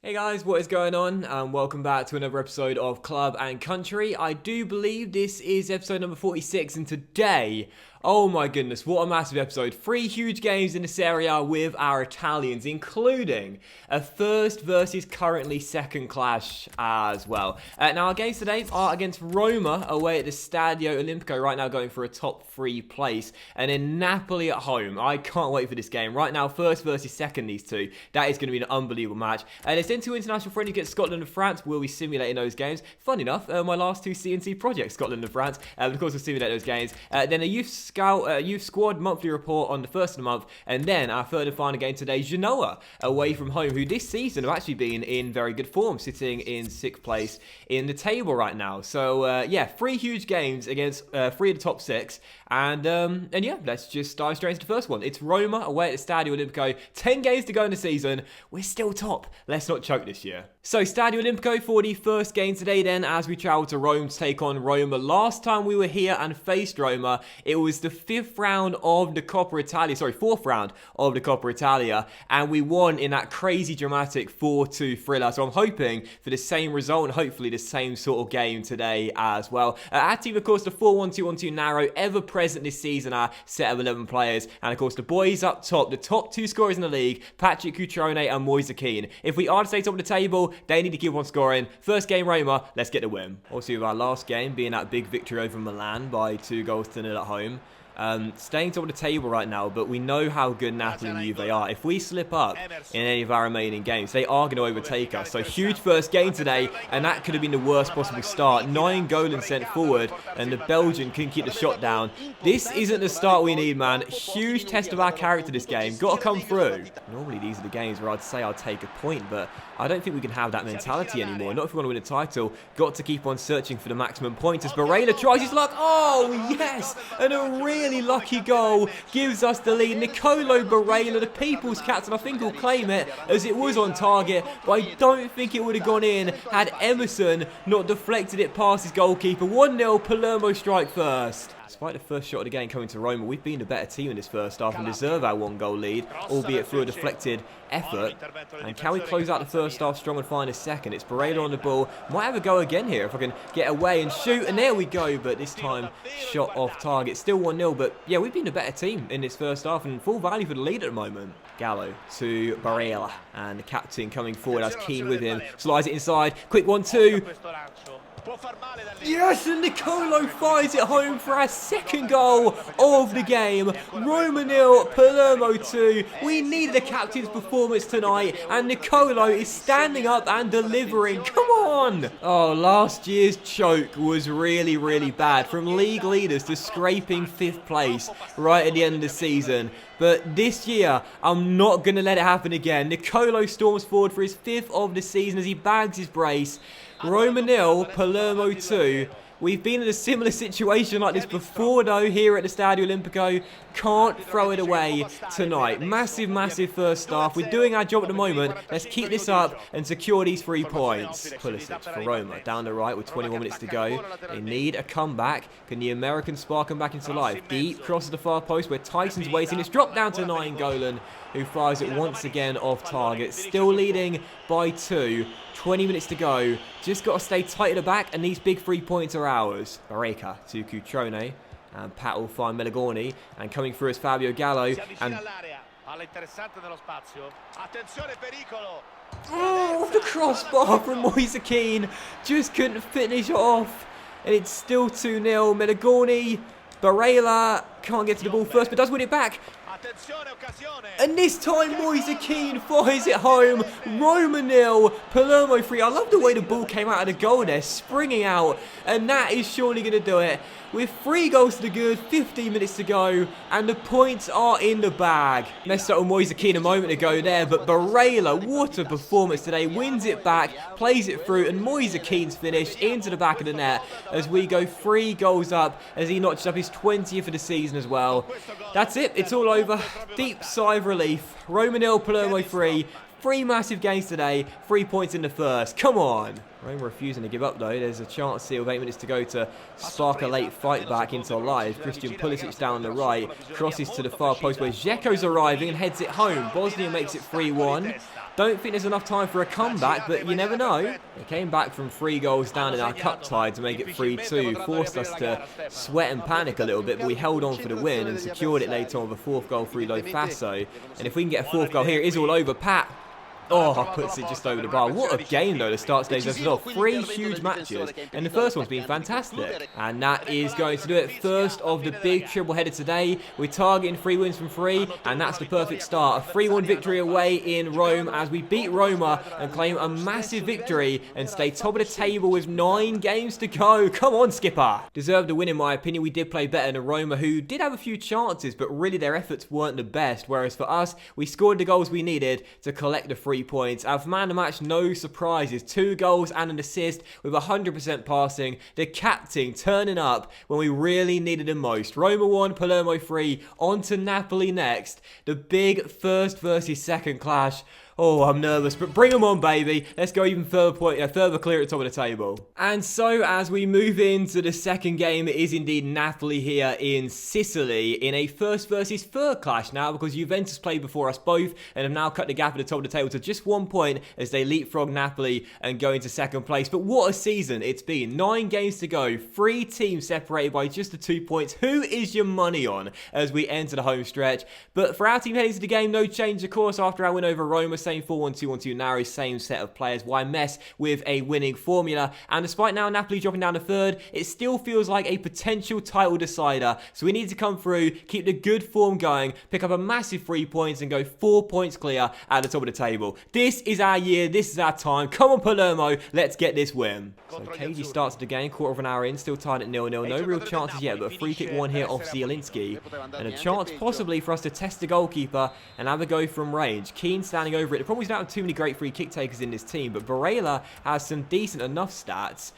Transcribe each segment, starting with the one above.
Hey guys, what is going on? And welcome back to another episode of Club and Country. I do believe this is episode number 46, and today, oh my goodness, what a massive episode. 3 huge games in the Serie A with our Italians, including a first versus currently second clash as well. Now our games today are against Roma away at the Stadio Olimpico, right now going for a top 3 place, and then Napoli at home. I can't wait for this game. Right now, first versus second, these two. That is going to be an unbelievable match. And it's then 2 international friendlies against Scotland and France. We'll be simulating those games. Fun enough, my last 2 CNC projects, Scotland and France. Of course, we'll simulate those games. Then a youth squad monthly report on the first of the month, and then our third and final game today, Genoa away from home, who this season have actually been in very good form, sitting in 6th place in the table right now. So yeah, 3 huge games against 3 of the top 6, and yeah, let's just dive straight into the first one. It's Roma away at the Stadio Olimpico. 10 games to go in the season. We're still top. Let's not choke this year. So Stadio Olimpico for the first game today then, as we travel to Rome to take on Roma. Last time we were here and faced Roma, it was the 5th round of the Coppa Italia, sorry, 4th round of the Coppa Italia, and we won in that crazy dramatic 4-2 thriller. So I'm hoping for the same result and hopefully the same sort of game today as well. Our team, of course, the 4-1-2-1-2 narrow, ever present this season, our set of 11 players, and of course the boys up top, the top 2 scorers in the league, Patrick Cutrone and Moise Kean. If we are to stay top of the table, they need to keep on scoring. First game Roma, let's get the win. Also, with our last game being that big victory over Milan by 2-0 at home. Staying top of the table right now, but we know how good Napoli and Juve are. If we slip up in any of our remaining games, they are going to overtake us. So huge first game today, and that could have been the worst possible start. 9 goals sent forward, and the Belgian couldn't keep the shot down. This isn't the start we need, man. Huge test of our character this game. Got to come through. Normally these are the games where I'd say I'll take a point, but I don't think we can have that mentality anymore. Not if we want to win a title. Got to keep on searching for the maximum points as Barella tries his luck. Oh, yes! And a really lucky goal gives us the lead. Nicolo Barella, the people's captain, I think will claim it as it was on target, but I don't think it would have gone in had Emerson not deflected it past his goalkeeper. 1-0, Palermo strike first. Despite the first shot of the game coming to Roma, we've been the better team in this first half and deserve our 1-goal lead, albeit through a deflected effort. And can we close out the first half strong and find a second? It's Barella on the ball. Might have a go again here if I can get away and shoot. And there we go, but this time shot off target. Still 1-0, but yeah, we've been the better team in this first half and full value for the lead at the moment. Gallo to Barella, and the captain coming forward as Kean with him. Slides it inside. Quick 1-2. Yes, and Nicolo fires it home for our second goal of the game. Roma 0, Palermo 2. We needed a captain's performance tonight, and Nicolo is standing up and delivering. Come on! Oh, last year's choke was really, really bad. From league leaders to scraping 5th place right at the end of the season. But this year, I'm not going to let it happen again. Nicolo storms forward for his 5th of the season as he bags his brace. Roma 0, Palermo 2. We've been in a similar situation like this before though here at the Stadio Olimpico. Can't throw it away tonight. Massive, massive first half. We're doing our job at the moment. Let's keep this up and secure these 3 points. Pulisic for Roma down the right with 21 minutes to go. They need a comeback. Can the American spark come back into life? Deep crosses the far post where Tyson's waiting. It's dropped down to Nainggolan, who fires it once again off target. Still leading by 2. 20 minutes to go. Just got to stay tight at the back, and these big 3 points are ours. Barreca to Cutrone, and Pat will find Melagorni, and coming through is Fabio Gallo, and oh, the crossbar from Moise Kean. Just couldn't finish it off, and it's still 2-0. Melagorni, Barella can't get to the ball first, but does win it back. And this time Moise Kean fires it home. Roma 0, Palermo 3. I love the way the ball came out of the goal there, springing out. And that is surely going to do it. With 3 goals to the good, 15 minutes to go, and the points are in the bag. Messed up with Moise Kean a moment ago there, but Barella, what a performance today. Wins it back, plays it through, and Moise Kean's finish into the back of the net as we go 3 goals up as he notched up his 20th of the season as well. That's it, it's all over. Deep sigh of relief. Roma 0, Palermo 3. 3 massive games today, 3 points in the first. Come on. Roma refusing to give up though. There's a chance here with 8 minutes to go to spark a late fight back into life. Christian Pulisic down the right, crosses to the far post where Dzeko's arriving and heads it home. Bosnia makes it 3-1. Don't think there's enough time for a comeback, but you never know. They came back from 3 goals down in our cup tie to make it 3-2, forced us to sweat and panic a little bit, but we held on for the win and secured it later on with a 4th goal through Lofaso. And if we can get a 4th goal here, it is all over. Pat. Oh, puts it just over the bar. What a game, though, to start today's episode. 3 huge matches, and the first one's been fantastic. And that is going to do it. First of the big triple header today. We're targeting 3 wins from 3, and that's the perfect start. A 3-1 victory away in Rome as we beat Roma and claim a massive victory and stay top of the table with 9 games to go. Come on, skipper. Deserved a win, in my opinion. We did play better than Roma, who did have a few chances, but really their efforts weren't the best. Whereas for us, we scored the goals we needed to collect the 3 points. Our man of the match, no surprises. 2 goals and an assist with 100% passing. The captain turning up when we really needed him most. Roma 1, Palermo 3. On to Napoli next. The big first versus second clash. Oh, I'm nervous, but bring them on, baby. Let's go even further further clear at the top of the table. And so, as we move into the second game, it is indeed Napoli here in Sicily in a first versus third clash now, because Juventus played before us both and have now cut the gap at the top of the table to just 1 point as they leapfrog Napoli and go into second place. But what a season it's been. 9 games to go, 3 teams separated by just the 2 points. Who is your money on as we enter the home stretch? But for our team heading to the game, no change, of course, after our win over Roma. Same 4-1-2-1-2 narrow, same set of players. Why mess with a winning formula? And despite now Napoli dropping down to 3rd, it still feels like a potential title decider. So we need to come through, keep the good form going, pick up a massive 3 points and go 4 points clear at the top of the table. This is our year, this is our time. Come on, Palermo, let's get this win. So KG starts the game, quarter of an hour in, still tied at 0-0. No real chances yet, but a free kick one here off Zielinski. And a chance possibly for us to test the goalkeeper and have a go from range. Keane standing over it. The problem is we don't have too many great free kick takers in this team, but Barella has some decent enough stats.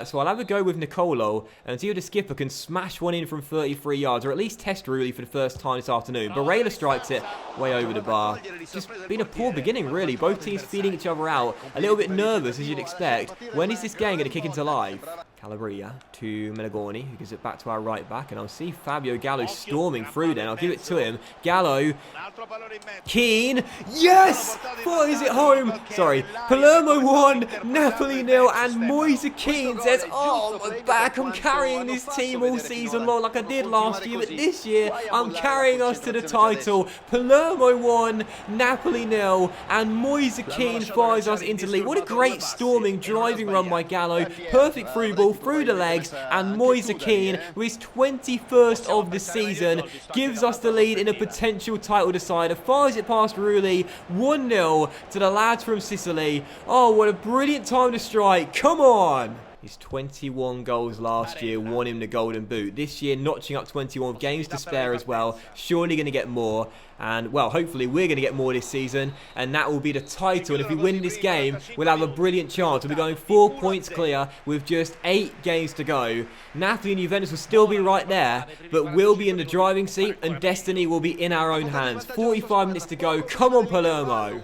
So I'll have a go with Nicolo and see if the skipper can smash one in from 33 yards, or at least test Rulli for the first time this afternoon. Barella strikes it way over the bar. Just been a poor beginning, really. Both teams feeding each other out. A little bit nervous, as you'd expect. When is this game going to kick into life? Calabria to Melagoni, who gives it back to our right back, and I'll see Fabio Gallo storming through then. I'll give it to him. Gallo. Keane. Yes! Fires it home. Sorry. Palermo 1, Napoli 0, and Moise Keane says, oh, my back, I'm carrying this team all season long like I did last year, but this year I'm carrying us to the title. Palermo 1, Napoli 0, and Moise Keane fires us into the lead. What a great storming driving run by Gallo. Perfect through ball through the legs, and Moise Keane, with his 21st of the season, gives us the lead in a potential title decider. Fires it past Rulli. 1-0 to the lads from Sicily. Oh, what a brilliant time to strike. Come on. His 21 goals last year won him the Golden Boot. This year, notching up 21 games to spare as well. Surely going to get more. And, well, hopefully we're going to get more this season. And that will be the title. And if we win this game, we'll have a brilliant chance. We'll be going 4 points clear with just 8 games to go. Napoli and Juventus will still be right there, but we'll be in the driving seat and destiny will be in our own hands. 45 minutes to go. Come on, Palermo.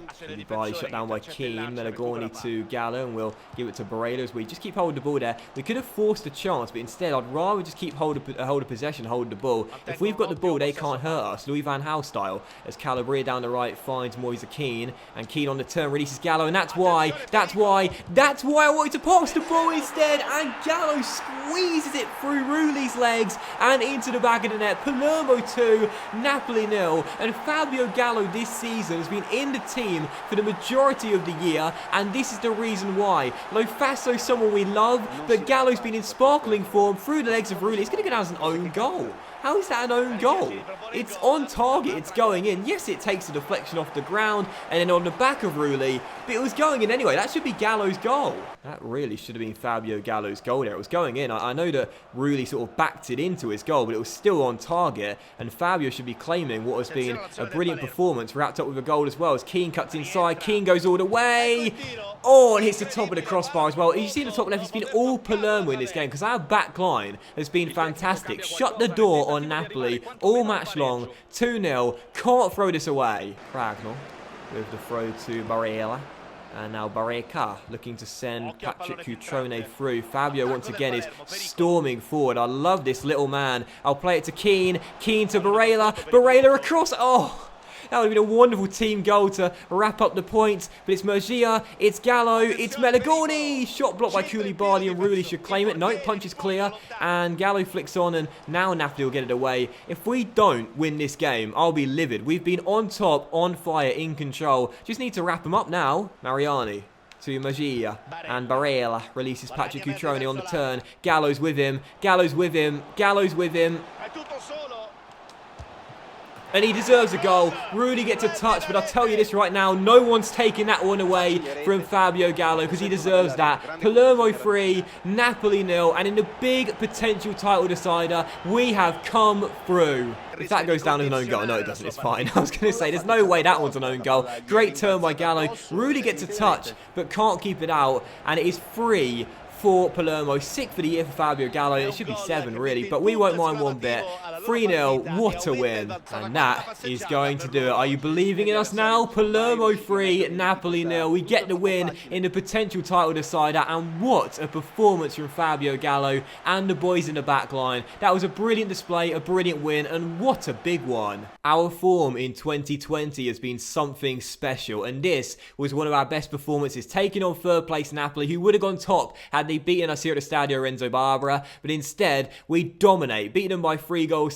Bali shut down by Keane. Melagoni to Gallo, and we'll give it to Barella as we just keep holding the ball there. We could have forced a chance, but instead I'd rather just keep hold of possession, hold the ball. If we've got the ball, they can't hurt us. Louis van Gaal style. As Calabria down the right finds Moise Keane, and Keane on the turn releases Gallo, and that's why I wanted to pass the ball instead, and Gallo squeezes it through Rulli's legs and into the back of the net. Palermo 2, Napoli 0, and Fabio Gallo this season has been in the team for the majority of the year, and this is the reason why. Lofaso, someone we love, but Gallo's been in sparkling form through the legs of Rulli. It's going to go down as an own goal. How is that an own goal? It's on target, it's going in. Yes, it takes a deflection off the ground and then on the back of Rulli, but it was going in anyway. That should be Gallo's goal. That really should have been Fabio Gallo's goal there. It was going in. I know that Rulli sort of backed it into his goal, but it was still on target, and Fabio should be claiming what has been a brilliant performance, wrapped up with a goal as well, as Keane cuts inside. Keane goes all the way. Oh, and hits the top of the crossbar as well. You see the top left, it's been all Palermo in this game, because our back line has been fantastic. Shut the door on Napoli all match long. 2-0. Can't throw this away. Cragnell with the throw to Barella. And now Barreca looking to send Patrick Cutrone through. Fabio once again is storming forward. I love this little man. I'll play it to Keane. Keane to Barella. Barella across. Oh! That would have been a wonderful team goal to wrap up the points. But it's Murgia, it's Gallo, it's Meligoni. Shot blocked by Koulibaly and Rulli should claim it. No, punch is clear. And Gallo flicks on and now Napoli will get it away. If we don't win this game, I'll be livid. We've been on top, on fire, in control. Just need to wrap them up now. Mariani to Murgia, and Barella releases Patrick Cutrone on the turn. Gallo's with him, Gallo's with him, Gallo's with him. And he deserves a goal. Rudy gets a touch, but I'll tell you this right now, no one's taking that one away from Fabio Gallo because he deserves that. Palermo 3, Napoli 0, and in the big potential title decider, we have come through. If that goes down as an own goal, no it doesn't, it's fine. I was going to say, there's no way that one's an own goal. Great turn by Gallo. Rudy gets a touch, but can't keep it out, and it is free for Palermo. 6 for the year for Fabio Gallo. It should be 7 really, but we won't mind one bit. 3-0, what a win. And that is going to do it. Are you believing in us now? Palermo 3, Napoli 0. We get the win in the potential title decider, and what a performance from Fabio Gallo and the boys in the back line. That was a brilliant display, a brilliant win, and what a big one. Our form in 2020 has been something special, and this was one of our best performances, taking on third place Napoli, who would have gone top had they beaten us here at the Stadio Renzo Barbara, but instead we dominate, beating them by 3-0.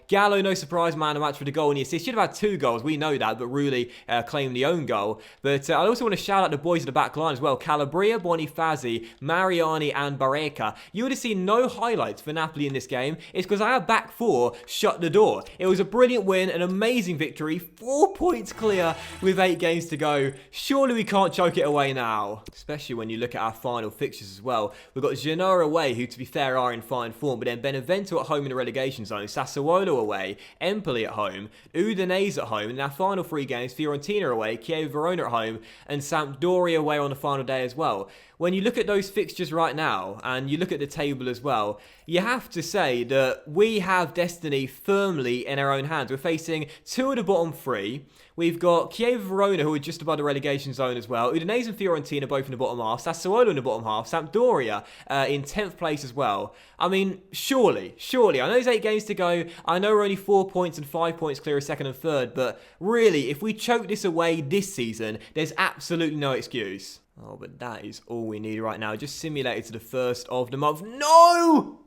Gallo, no surprise man of the match for the goal and the assist. Should have had 2 goals, we know that, but Rulli claimed the own goal. But I also want to shout out the boys at the back line as well. Calabria, Bonifazi, Mariani and Barreca. You would have seen no highlights for Napoli in this game. It's because our back 4 shut the door. It was a brilliant win, an amazing victory, 4 points clear with 8 games to go. Surely we can't choke it away now, especially when you look at our final fixtures as well. We've got Genoa away, who to be fair are in fine form, but then Benevento at home in the relegation zone, Sassuolo away, Empoli at home, Udinese at home, and our final 3 games, Fiorentina away, Chievo Verona at home, and Sampdoria away on the final day as well. When you look at those fixtures right now, and you look at the table as well, you have to say that we have destiny firmly in our own hands. We're facing 2 of the bottom 3. We've got Chievo Verona, who are just above the relegation zone as well. Udinese and Fiorentina both in the bottom half. Sassuolo in the bottom half. Sampdoria in 10th place as well. I mean, surely. I know there's 8 games to go. I know we're only 4 points and 5 points clear of 2nd and 3rd. But really, if we choke this away this season, there's absolutely no excuse. Oh, but that is all we need right now. Just simulated to the 1st of the month. No!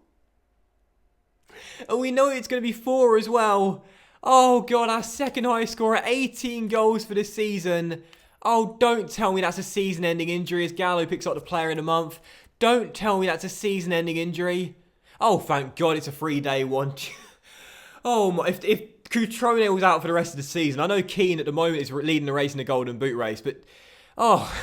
And we know it's going to be 4 as well. Oh, God, our 2nd highest scorer, 18 goals for the season. Oh, don't tell me that's a season-ending injury as Gallo picks up the player in the month. Don't tell me that's a season-ending injury. Oh, thank God it's a 3-day one. Oh, my, if Cutrone was out for the rest of the season, I know Keane at the moment is leading the race in the Golden Boot race, but... Oh...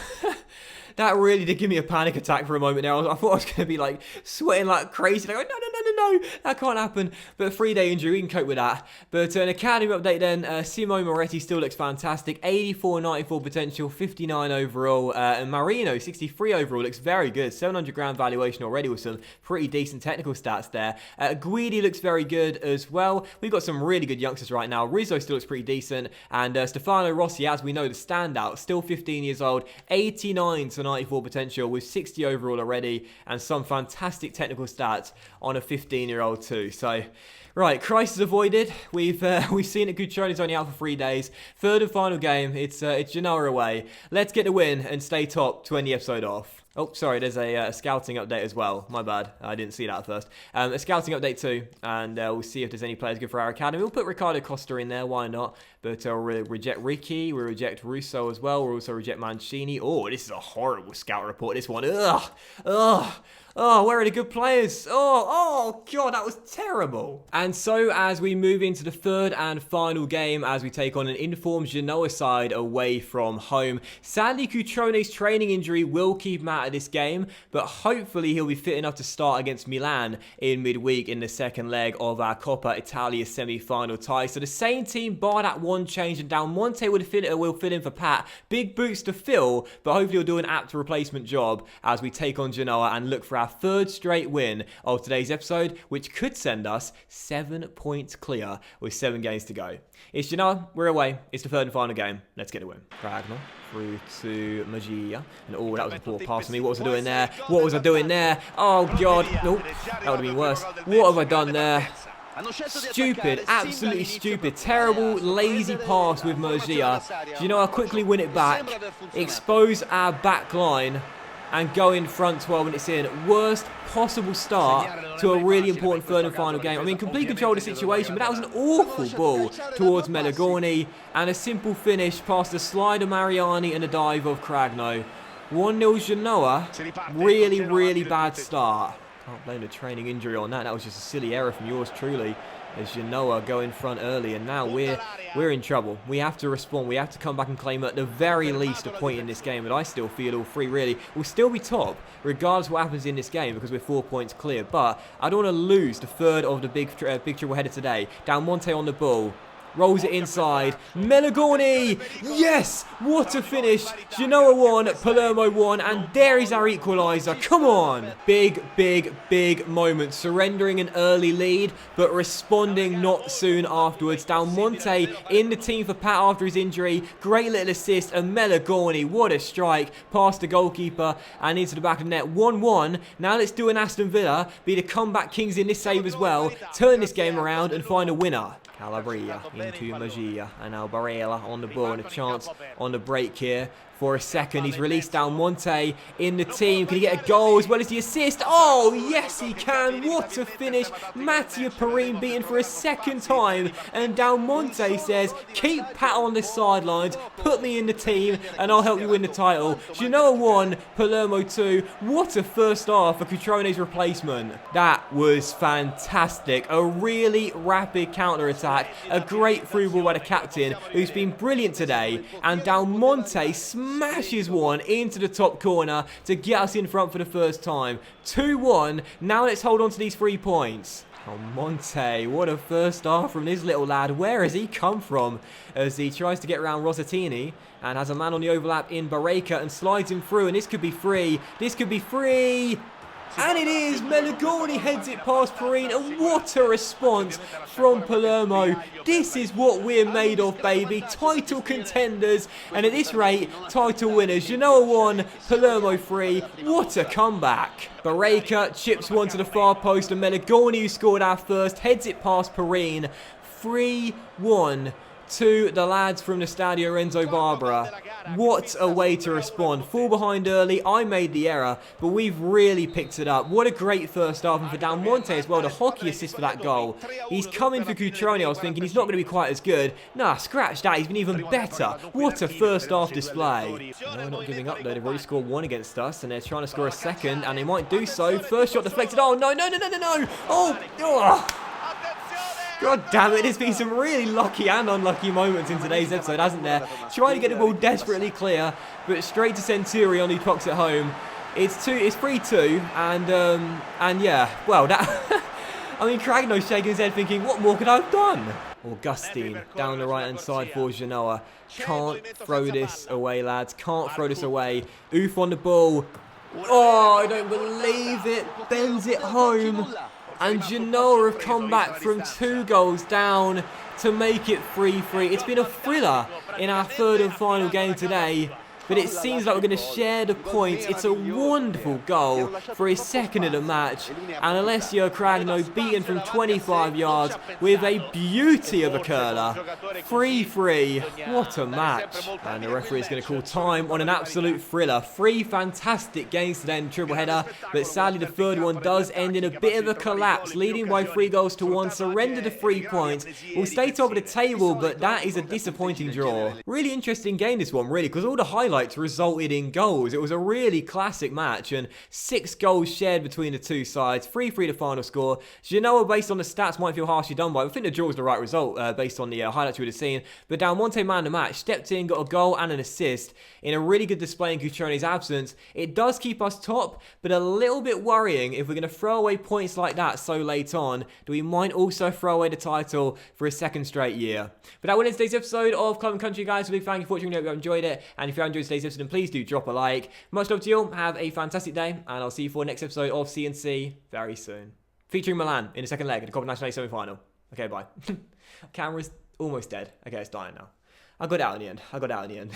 That really did give me a panic attack for a moment there. I thought I was going to be like sweating like crazy. Like, no, that can't happen. But a 3-day injury, we can cope with that. But an academy update then. Simo Moretti still looks fantastic. 84, 94 potential, 59 overall. And Marino, 63 overall, looks very good. 700 grand valuation already with some pretty decent technical stats there. Guidi looks very good as well. We've got some really good youngsters right now. Rizzo still looks pretty decent. And Stefano Rossi, as we know, the standout, still 15 years old. 89 to 94 potential with 60 overall already and some fantastic technical stats on a 15-year-old too. So, right, crisis avoided. We've seen it. Cutrone's only out for 3 days. 3rd and final game. It's Genoa away. Let's get the win and stay top to end the episode off. Oh, sorry, there's a scouting update as well. My bad. I didn't see that at first. A scouting update too, and we'll see if there's any players good for our academy. We'll put Ricardo Costa in there, why not? But we'll reject Ricky, we'll reject Russo as well. We'll also reject Mancini. Oh, this is a horrible scout report, this one. Oh, where are the good players? Oh, God, that was terrible. And so as we move into the 3rd and final game, as we take on an informed Genoa side away from home. Sadly, Cutrone's training injury will keep him out of this game, but hopefully he'll be fit enough to start against Milan in midweek in the 2nd leg of our Coppa Italia semi-final tie. So the same team, bar that one change, and Del Monte will fit in for Pat. Big boots to fill, but hopefully he'll do an apt replacement job as we take on Genoa and look for our 3rd straight win of today's episode, which could send us 7 points clear with 7 games to go. It's Genoa, we're away, it's the 3rd and final game, let's get a win. Ragnar through to Murgia, and that was a poor pass for me. What was I doing there? Oh, God, nope, that would have been worse. What have I done there? Stupid, absolutely stupid, terrible, lazy pass with Murgia. Genoa quickly win it back, expose our back line, and go in front 12 minutes in. Worst possible start to a really important third and final game. I mean, complete control of the situation, but that was an awful ball towards Melagorni, and a simple finish past the slide of Mariani and a dive of Cragno. 1-0 Genoa. Really, really bad start. Can't blame the training injury on that. That was just a silly error from yours truly. As Genoa go in front early, and now we're in trouble. We have to respond. We have to come back and claim at the very least a point in this game. But I still feel all three really will still be top, regardless of what happens in this game, because we're 4 points clear. But I don't want to lose the third of the big triple header today. Del Monte on the ball. Rolls it inside. Melagorni! Yes! What a finish. Genoa 1, Palermo 1, and there is our equaliser. Come on! Big, big, big moment. Surrendering an early lead, but responding not soon afterwards. Del Monte in the team for Pat after his injury. Great little assist, and Melagorni, what a strike. Past the goalkeeper and into the back of the net. 1-1. Now let's do an Aston Villa. Be the comeback kings in this save as well. Turn this game around and find a winner. Calabria into Magia, and now Barella on the ball, and a chance on the break here. For a second, he's released Del Monte in the team. Can he get a goal as well as the assist? Oh, yes, he can. What a finish. Mattia Perin beaten for a second time. And Del Monte says, keep Pat on the sidelines, put me in the team, and I'll help you win the title. Genoa 1, Palermo 2. What a first half for Cutrone's replacement. That was fantastic. A really rapid counter-attack. A great through ball by the captain, who's been brilliant today. And Del Monte smashes one into the top corner to get us in front for the first time. 2-1. Now let's hold on to these 3 points. Oh, Monte, what a first half from this little lad. Where has he come from? As he tries to get around Rossettini and has a man on the overlap in Barreca and slides him through, and this could be free. This could be free. And it is. Melagorni heads it past Perin, and what a response from Palermo. This is what we're made of, baby. Title contenders, and at this rate, title winners. Genoa 1, Palermo 3. What a comeback. Barreca chips one to the far post, and Melagorni, who scored our first, heads it past Perin. 3-1. To the lads from the Stadio Renzo Barbara. What a way to respond. Fall behind early. I made the error, but we've really picked it up. What a great first half, and for Del Monte as well, the hockey assist for that goal. He's coming for Cutrone. I was thinking he's not going to be quite as good. Nah, scratch that. He's been even better. What a first half display. No, we're not giving up though. They've already scored one against us, and they're trying to score a second, and they might do so. First shot deflected. Oh, no, no, no, no, no, no. Oh. God damn it, there's been some really lucky and unlucky moments in today's episode, hasn't there? Trying to get the ball desperately clear, but straight to Centurion, who clocks it home. It's 3-2, and yeah, well, that... I mean, Cragno's shaking his head thinking, what more could I have done? Augustine, down the right-hand side for Genoa. Can't throw this away, lads. Can't throw this away. Oof on the ball. Oh, I don't believe it. Bends it home. And Genoa have come back from 2 goals down to make it 3-3. It's been a thriller in our third and final game today, but it seems like we're going to share the points. It's a wonderful goal for his second of the match, and Alessio Cragno beaten from 25 yards with a beauty of a curler. 3-3. What a match. And the referee is going to call time on an absolute thriller. 3 fantastic games today in the triple header, but sadly the third one does end in a bit of a collapse, leading by 3-1, surrender the 3 points. We'll stay top of the table, but that is a disappointing draw. Really interesting game this one, really, because all the highlights resulted in goals. It was a really classic match, and 6 goals shared between the two sides. 3-3 the final score. Genoa, based on the stats, might feel harshly done by. I think the draw was the right result based on the highlights we would have seen. But Del Monte, man of the match, stepped in, got a goal and an assist in a really good display in Cutrone's absence. It does keep us top, but a little bit worrying if we're going to throw away points like that so late on, that we might also throw away the title for a second straight year. But that will end today's episode of Club and Country, guys. A big thank you for watching. I hope you enjoyed it, and if you enjoyed today's episode, then please do drop a like. Much love to you all. Have a fantastic day, and I'll see you for the next episode of CNC very soon, featuring Milan in the second leg of the Copa Nacional semi-final. Okay, bye. Camera's almost dead. Okay, it's dying now. I got out in the end.